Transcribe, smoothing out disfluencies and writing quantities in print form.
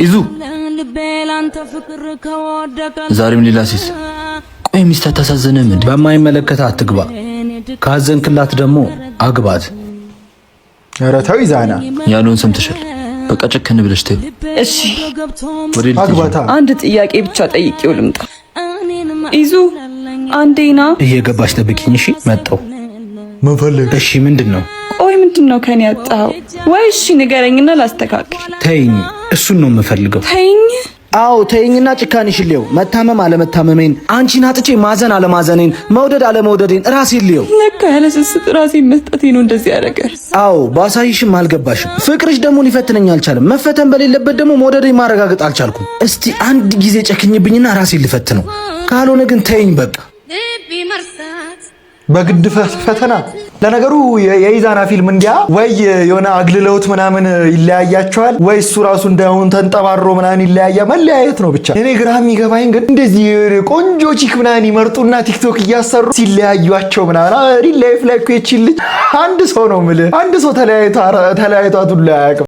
ይዙ ዛሬም ሌላ ሴት። ቆይ ሚስት አታሳዝንም እንዴ? በማይመለከት አትግባ፣ ካዘንክላት ደግሞ አግባት። ኧረ ተው ይዛና ያሉን ሰምተሻል። በቃ ጨከን ብለሽ ተይው። እሺ አግባታ። አንድ ጥያቄ ብቻ ጠይቄው ልምጣ። ይዙ አንዴና እየገባሽ ጠብቂኝ። እሺ መጣሁ። ምን ፈልግ? እሺ ምንድነው? ቆይ ምንድነው ከኔ ያጣው? ወይ እሺ ንገረኝና ላስተካክል። ተይኝ፣ እሱን ነው የምፈልገው። ተይኝ። አዎ ተይኝና ጭካኔሽን ልየው። መታመም አለመታመሜን፣ አንቺን አጥቼ ማዘን አለማዘኔን፣ መውደድ አለመውደዴን ራሴን ልየው። ለካ ያለ ስስት ራሴን መስጠቴ ነው እንደዚህ ያደረገ። አዎ ባሳይሽም አልገባሽም። ፍቅርሽ ደግሞ ሊፈትነኝ አልቻለም። መፈተን በሌለበት ደግሞ መውደዴን ማረጋገጥ አልቻልኩም። እስቲ አንድ ጊዜ ጨክኝብኝና ራሴን ልፈትነው። ካልሆነ ግን ተይኝ በቃ። በግድ ፈተና። ለነገሩ የኢዛና ፊልም እንዲያ ወይ የሆነ አግልለውት ምናምን ይለያያቸዋል፣ ወይ እሱ ራሱ እንዳሁን ተንጠባሮ ምናምን ይለያያ። መለያየት ነው ብቻ። እኔ ግራ የሚገባኝ ግን እንደዚህ ቆንጆ ቺክ ምናምን ይመርጡና ቲክቶክ እያሰሩ ሲለያዩቸው ምናምን። ሪል ላይፍ ላይ እኮ ይቺ ልጅ አንድ ሰው ነው የምልህ፣ አንድ ሰው ተለያይቷት ሁሉ አያውቅም።